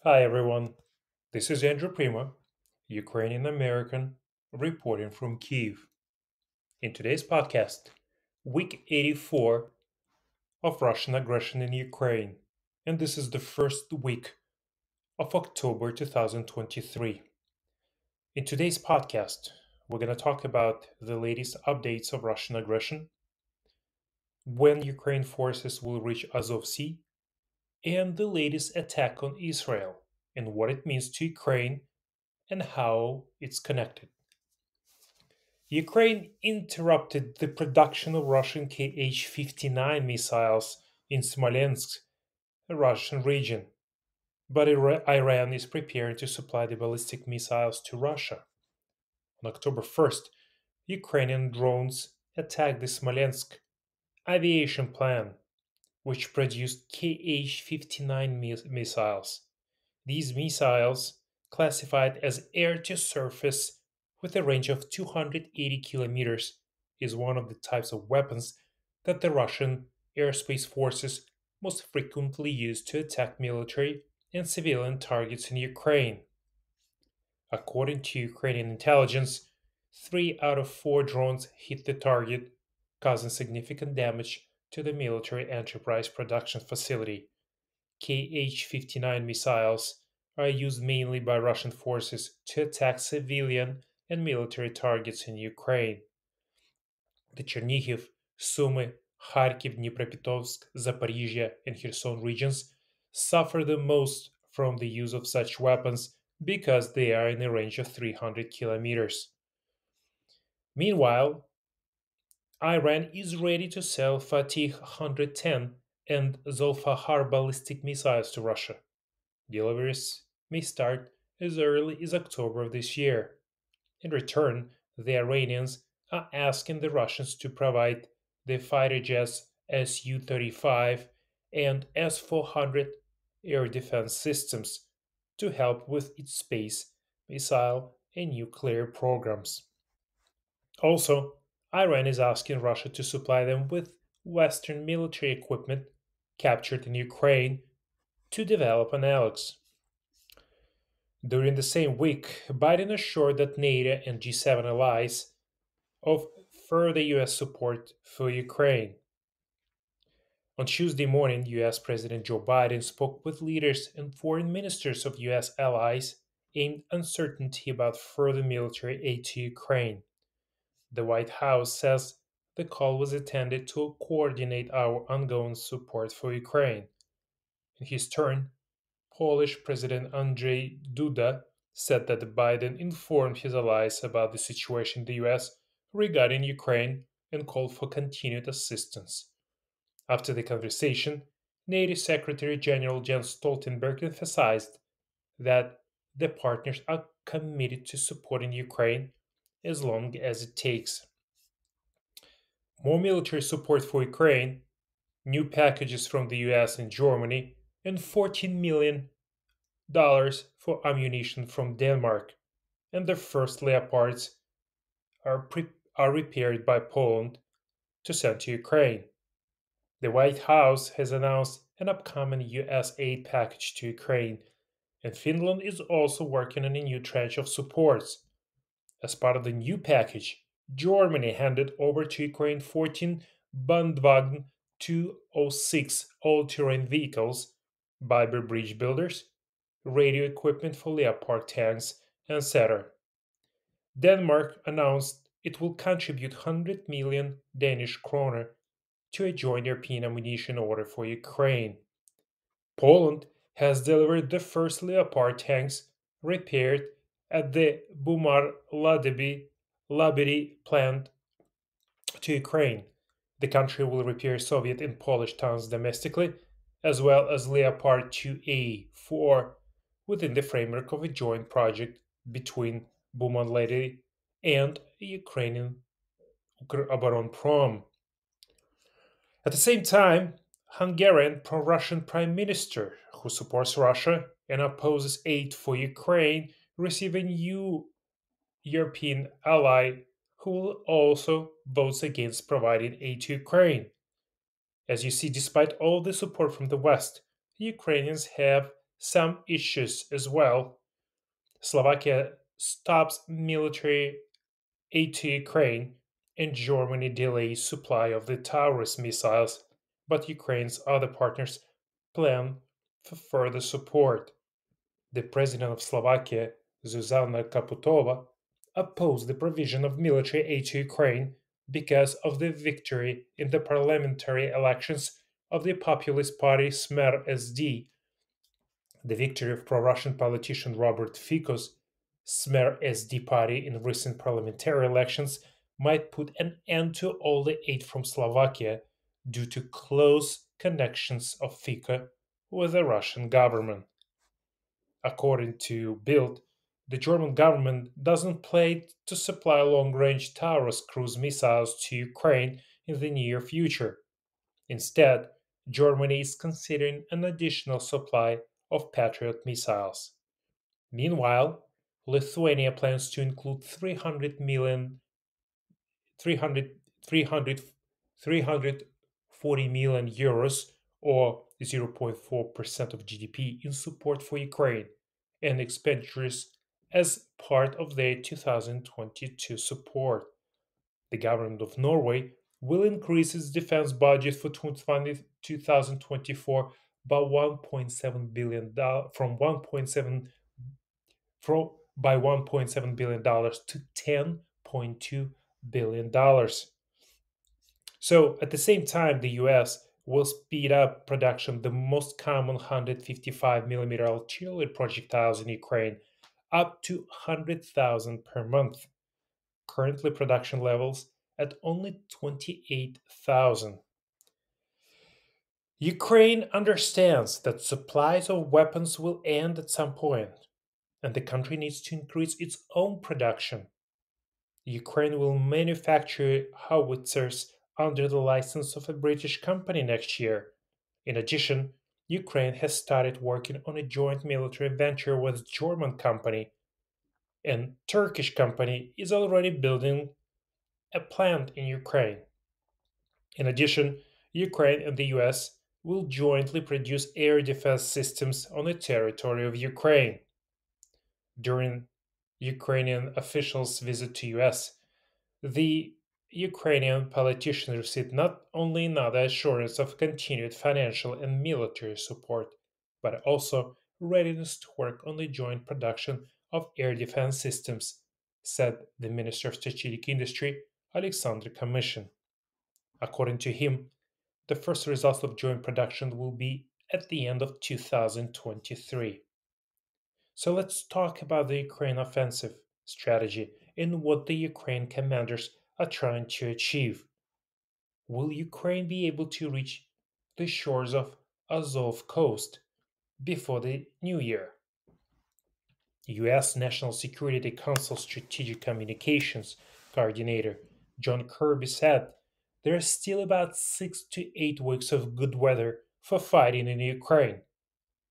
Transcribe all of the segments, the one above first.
Hi everyone, this is Andrew Prima, Ukrainian American, reporting from Kiev. In today's podcast, week 84 of Russian aggression in Ukraine, and this is the first week of October 2023. In today's podcast, we're going to talk about the latest updates of Russian aggression, when Ukraine forces will reach Azov Sea, and the latest attack on Israel, and what it means to Ukraine and how it's connected. Ukraine interrupted the production of Russian Kh-59 missiles in Smolensk, a Russian region, but Iran is preparing to supply the ballistic missiles to Russia. On October 1st, Ukrainian drones attacked the Smolensk aviation plant, which produced Kh-59 missiles. These missiles, classified as air-to-surface with a range of 280 kilometers, is one of the types of weapons that the Russian airspace forces most frequently use to attack military and civilian targets in Ukraine. According to Ukrainian intelligence, 3 out of 4 drones hit the target, causing significant damage to the military enterprise production facility. Kh-59 missiles are used mainly by Russian forces to attack civilian and military targets in Ukraine. The Chernihiv, Sumy, Kharkiv, Dnipropetrovsk, Zaporizhia, and Kherson regions suffer the most from the use of such weapons because they are in a range of 300 kilometers. Meanwhile, Iran is ready to sell Fatih 110 and Zolfahar ballistic missiles to Russia. Deliveries may start as early as October of this year. In return, the Iranians are asking the Russians to provide the fighter jets Su 35 and S 400 air defense systems to help with its space, missile, and nuclear programs. Also, Iran is asking Russia to supply them with Western military equipment captured in Ukraine to develop analogs. During the same week, Biden assured that NATO and G7 allies of further U.S. support for Ukraine. On Tuesday morning, U.S. President Joe Biden spoke with leaders and foreign ministers of U.S. allies aimed uncertainty about further military aid to Ukraine. The White House says the call was intended to coordinate our ongoing support for Ukraine. In his turn, Polish President Andrzej Duda said that Biden informed his allies about the situation in the US regarding Ukraine and called for continued assistance. After the conversation, NATO Secretary General Jens Stoltenberg emphasized that the partners are committed to supporting Ukraine as long as it takes. More military support for Ukraine, new packages from the US and Germany, and $14 million for ammunition from Denmark, and the first Leopards are repaired by Poland to send to Ukraine. The White House has announced an upcoming US aid package to Ukraine, and Finland is also working on a new tranche of supports. As part of the new package, Germany handed over to Ukraine 14 Bandwagen 206 all terrain vehicles, Biber bridge builders, radio equipment for Leopard tanks, etc. Denmark announced it will contribute 100 million Danish kroner to a joint European ammunition order for Ukraine. Poland has delivered the first Leopard tanks repaired at the Bumar Labiri plant to Ukraine. The country will repair Soviet and Polish tanks domestically, as well as Leopard 2A4 within the framework of a joint project between Bumar and Ukrainian Ukroboronprom. At the same time, Hungarian pro-Russian prime minister, who supports Russia and opposes aid for Ukraine, received a new European ally who also votes against providing aid to Ukraine. As you see, despite all the support from the West, the Ukrainians have some issues as well. Slovakia stops military aid to Ukraine, and Germany delays supply of the Taurus missiles, but Ukraine's other partners plan for further support. The president of Slovakia, Zuzana Kaputova, opposed the provision of military aid to Ukraine because of the victory in the parliamentary elections of the populist party Smer SD. The victory of pro Russian politician Robert Fico's Smer SD party in recent parliamentary elections might put an end to all the aid from Slovakia due to close connections of Fico with the Russian government. According to Bild, the German government doesn't plan to supply long range Taurus cruise missiles to Ukraine in the near future. Instead, Germany is considering an additional supply of Patriot missiles. Meanwhile, Lithuania plans to include 300, 340 million euros or 0.4% of GDP in support for Ukraine and expenditures as part of their 2022 support. The government of Norway will increase its defense budget for 2024 by 1.7 billion from 1.7 from by 1.7 billion dollars to 10.2 billion dollars. So at the same time, the US will speed up production of the most common 155 millimeter artillery projectiles in Ukraine up to 100,000 per month. Currently, production levels at only 28,000. Ukraine understands that supplies of weapons will end at some point, and the country needs to increase its own production. Ukraine will manufacture howitzers under the license of a British company next year. In addition, Ukraine has started working on a joint military venture with a German company, and Turkish company is already building a plant in Ukraine. In addition, Ukraine and the US will jointly produce air defense systems on the territory of Ukraine. During Ukrainian officials' visit to US, the Ukrainian politician received not only another assurance of continued financial and military support, but also readiness to work on the joint production of air defense systems, said the Minister of Strategic Industry, Alexander Commission. According to him, the first results of joint production will be at the end of 2023. So let's talk about the Ukraine offensive strategy and what the Ukraine commanders are trying to achieve. Will Ukraine be able to reach the shores of Azov coast before the new year? US National Security Council Strategic Communications Coordinator John Kirby said there are still about 6 to 8 weeks of good weather for fighting in Ukraine.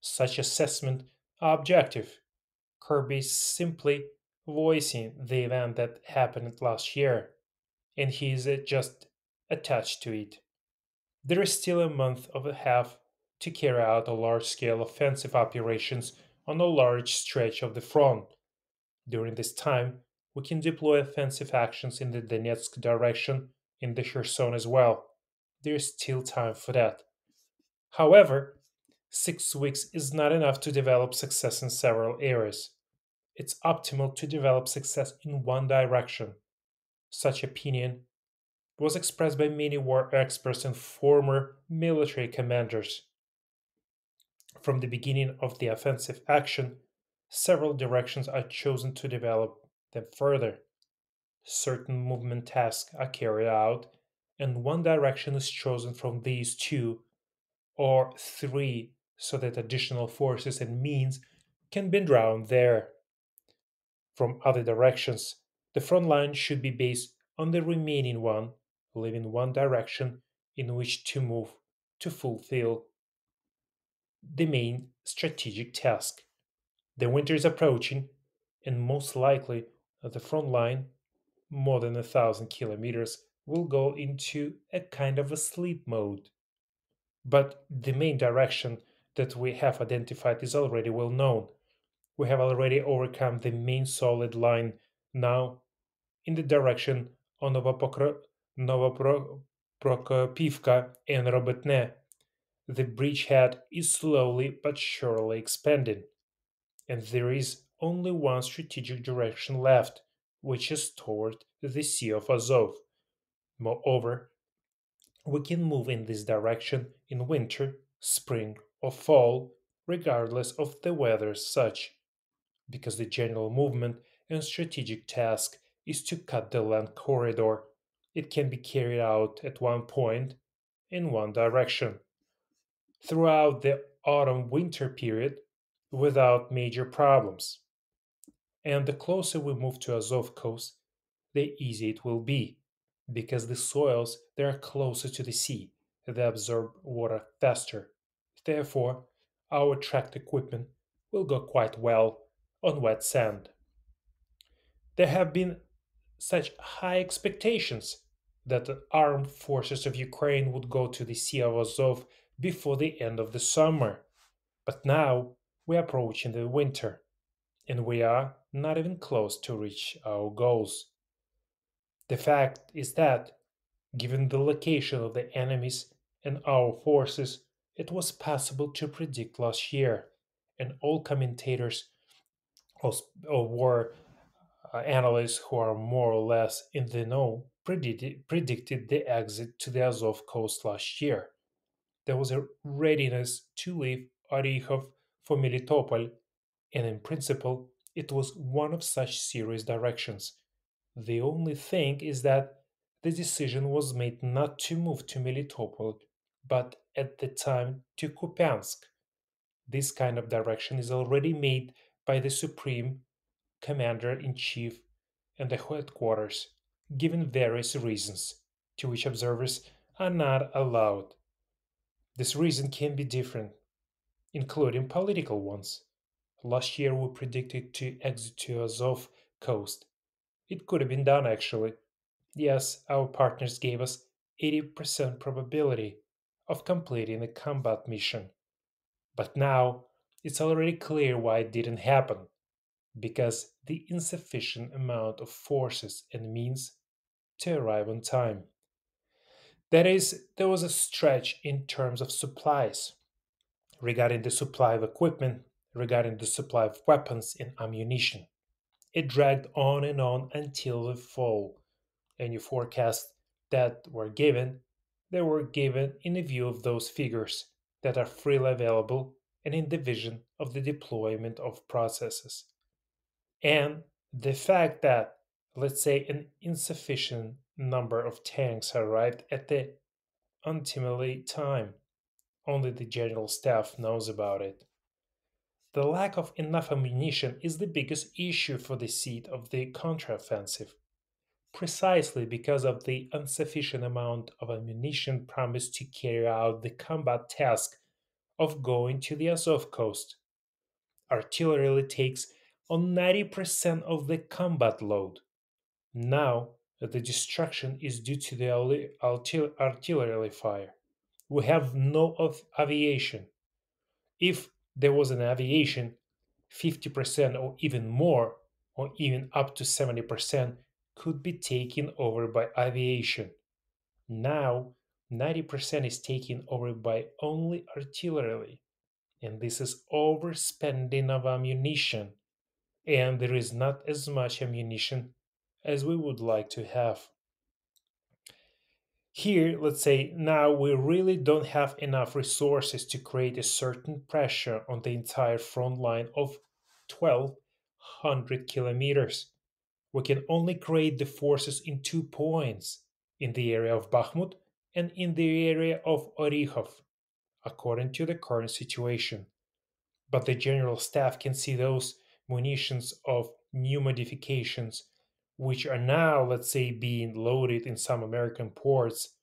Such assessment are objective. Kirby is simply voicing the event that happened last year, and he is just attached to it. There is still a month and a half to carry out a large scale offensive operations on a large stretch of the front. During this time, we can deploy offensive actions in the Donetsk direction, in the Kherson as well. There is still time for that. However, 6 weeks is not enough to develop success in several areas. It's optimal to develop success in one direction. Such opinion was expressed by many war experts and former military commanders. From the beginning of the offensive action, several directions are chosen to develop them further. Certain movement tasks are carried out, and one direction is chosen from these two or three so that additional forces and means can be drawn there. From other directions, the front line should be based on the remaining one, leaving one direction in which to move to fulfill the main strategic task. The winter is approaching, and most likely the front line, more than 1,000 kilometers, will go into a kind of a sleep mode. But the main direction that we have identified is already well known. We have already overcome the main solid line now in the direction of Novoprokopivka and Robotne. The bridgehead is slowly but surely expanding, and there is only one strategic direction left, which is toward the Sea of Azov. Moreover, we can move in this direction in winter, spring, or fall, regardless of the weather as such, because the general movement and strategic task is to cut the land corridor. It can be carried out at one point in one direction throughout the autumn winter period without major problems. And the closer we move to Azov coast, the easier it will be, because the soils they are closer to the sea, they absorb water faster. Therefore, our tracked equipment will go quite well on wet sand. There have been such high expectations that the armed forces of Ukraine would go to the Sea of Azov before the end of the summer. But now we are approaching the winter, and we are not even close to reach our goals. The fact is that, given the location of the enemies and our forces, it was possible to predict last year, and all commentators or war analysts who are more or less in the know predicted the exit to the Azov coast last year. There was a readiness to leave Orihov for Melitopol, and in principle, it was one of such serious directions. The only thing is that the decision was made not to move to Melitopol, but at the time to Kupiansk. This kind of direction is already made by the Supreme Commander in Chief and the headquarters, given various reasons, to which observers are not allowed. This reason can be different, including political ones. Last year we predicted to exit to Azov coast. It could have been done actually. Yes, our partners gave us 80% probability of completing the combat mission. But now it's already clear why it didn't happen, because the insufficient amount of forces and means to arrive on time. That is, there was a stretch in terms of supplies, regarding the supply of equipment, regarding the supply of weapons and ammunition. It dragged on until the fall. Any forecasts that were given, they were given in view of those figures that are freely available and in the vision of the deployment of processes. And the fact that, let's say, an insufficient number of tanks arrived at the ultimately time, only the general staff knows about it. The lack of enough ammunition is the biggest issue for the seat of the counteroffensive, precisely because of the insufficient amount of ammunition promised to carry out the combat task of going to the Azov coast. Artillery takes on 90% of the combat load. Now, the destruction is due to the artillery fire. We have no of aviation. If there was an aviation, 50% or even more, or even up to 70%, could be taken over by aviation. Now, 90% is taken over by only artillery, and this is overspending of ammunition, and there is not as much ammunition as we would like to have. Here, let's say now we really don't have enough resources to create a certain pressure on the entire front line of 1200 kilometers. We can only create the forces in 2 points, in the area of Bakhmut and in the area of Orihov, according to the current situation. But the general staff can see those munitions of new modifications, which are now, let's say, being loaded in some American ports.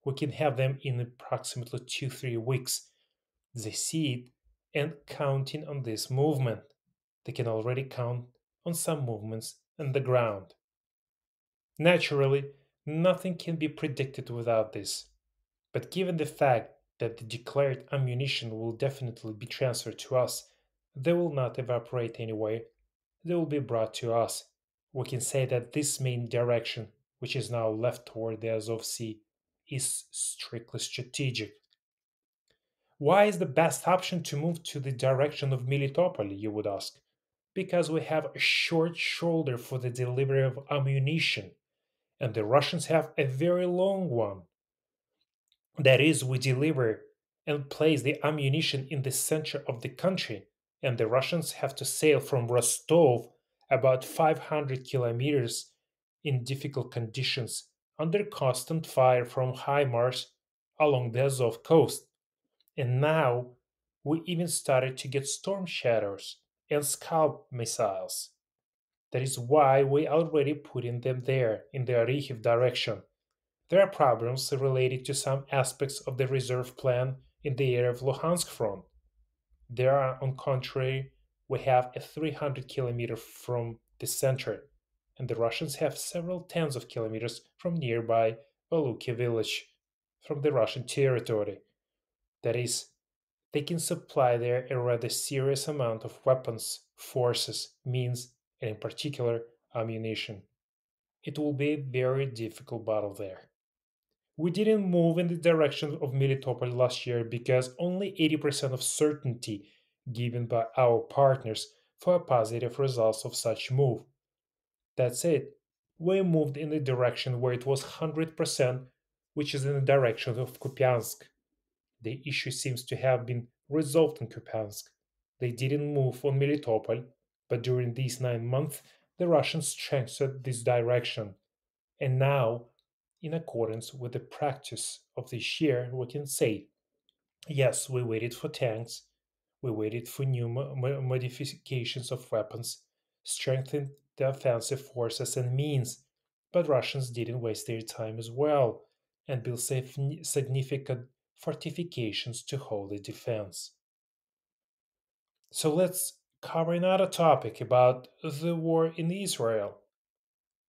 We can have them in approximately 2 3 weeks. They see it and counting on this movement. They can already count on some movements on the ground. Naturally, nothing can be predicted without this. But given the fact that the declared ammunition will definitely be transferred to us. They will not evaporate anyway, they will be brought to us. We can say that this main direction, which is now left toward the Azov Sea, is strictly strategic. Why is the best option to move to the direction of Melitopol, you would ask? Because we have a short shoulder for the delivery of ammunition, and the Russians have a very long one. That is, we deliver and place the ammunition in the center of the country, and the Russians have to sail from Rostov about 500 kilometers in difficult conditions under constant fire from HIMARS along the Azov coast. And now we even started to get storm shadows and scalp missiles. That is why we already putting them there in the Orikhiv direction. There are problems related to some aspects of the reserve plan in the area of Luhansk front. There are, on contrary, we have a 300-kilometer from the center, and the Russians have several tens of kilometers from nearby Valuki village, from the Russian territory. That is, they can supply there a rather serious amount of weapons, forces, means, and in particular, ammunition. It will be a very difficult battle there. We didn't move in the direction of Melitopol last year because only 80% of certainty given by our partners for a positive results of such move. That's it. We moved in the direction where it was 100%, which is in the direction of Kupiansk. The issue seems to have been resolved in Kupiansk. They didn't move on Melitopol, but during these 9 months, the Russians strengthened this direction. And now, in accordance with the practice of this year, we can say, yes, we waited for tanks, we waited for new modifications of weapons, strengthened the offensive forces and means, but Russians didn't waste their time as well and built significant fortifications to hold the defense. So let's cover another topic about the war in Israel.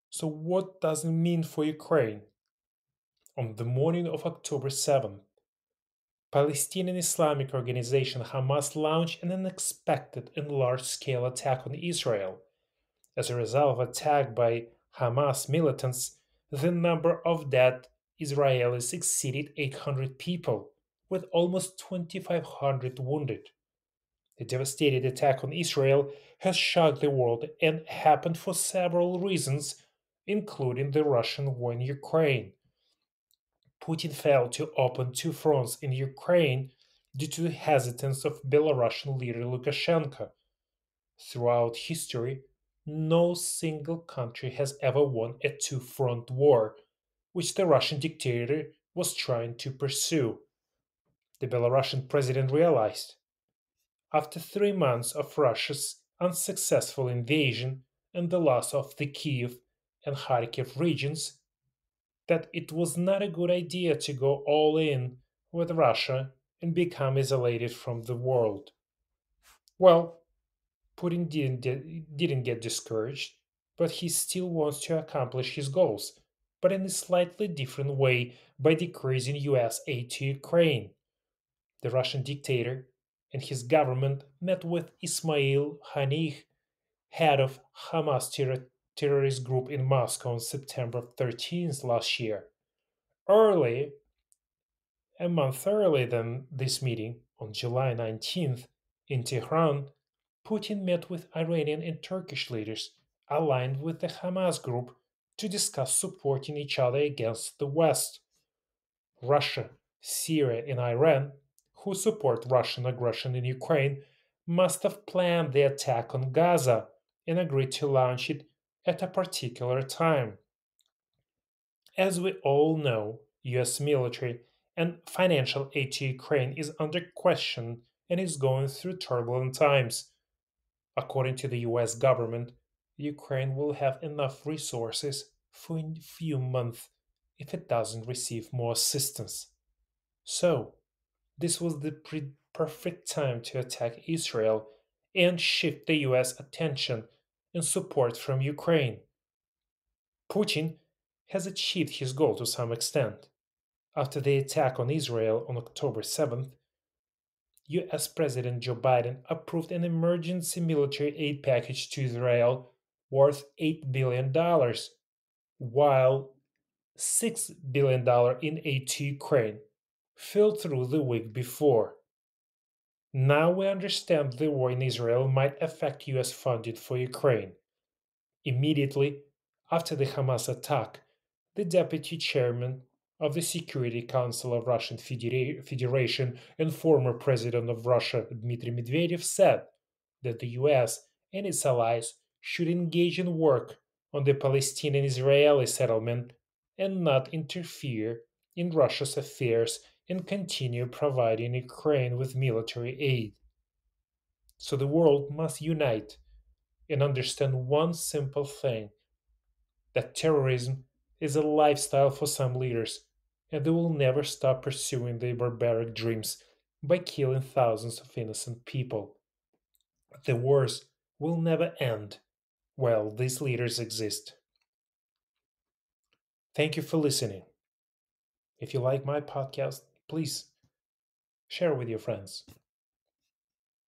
So, what does it mean for Ukraine? On the morning of October 7th, Palestinian Islamic organization Hamas launched an unexpected and large-scale attack on Israel. As a result of attack by Hamas militants, the number of dead Israelis exceeded 800 people, with almost 2,500 wounded. The devastating attack on Israel has shocked the world and happened for several reasons, including the Russian war in Ukraine. Putin failed to open two fronts in Ukraine due to the hesitance of Belarusian leader Lukashenko. Throughout history, no single country has ever won a two front war, which the Russian dictator was trying to pursue. The Belarusian president realized, after 3 months of Russia's unsuccessful invasion and the loss of the Kiev and Kharkiv regions, that it was not a good idea to go all in with Russia and become isolated from the world. Well, Putin didn't get discouraged, but he still wants to accomplish his goals, but in a slightly different way by decreasing US aid to Ukraine. The Russian dictator and his government met with Ismail Haniyeh, head of Hamas terrorist group in Moscow on September 13th last year. Early, a month earlier than this meeting, on July 19th, in Tehran, Putin met with Iranian and Turkish leaders aligned with the Hamas group to discuss supporting each other against the West. Russia, Syria, and Iran, who support Russian aggression in Ukraine, must have planned the attack on Gaza and agreed to launch it at a particular time. As we all know, US military and financial aid to Ukraine is under question and is going through turbulent times. According to the US government, Ukraine will have enough resources for a few months if it doesn't receive more assistance. So, this was the perfect time to attack Israel and shift the US attention and support from Ukraine. Putin has achieved his goal to some extent. After the attack on Israel on October 7th, US President Joe Biden approved an emergency military aid package to Israel worth $8 billion, while $6 billion in aid to Ukraine fell through the week before. Now we understand the war in Israel might affect US funding for Ukraine. Immediately after the Hamas attack, the deputy chairman of the Security Council of Russian Federation and former president of Russia, Dmitry Medvedev, said that the US and its allies should engage in work on the Palestinian-Israeli settlement and not interfere in Russia's affairs and continue providing Ukraine with military aid. So the world must unite and understand one simple thing, that terrorism is a lifestyle for some leaders, and they will never stop pursuing their barbaric dreams by killing thousands of innocent people. The wars will never end while these leaders exist. Thank you for listening. If you like my podcast, please share with your friends.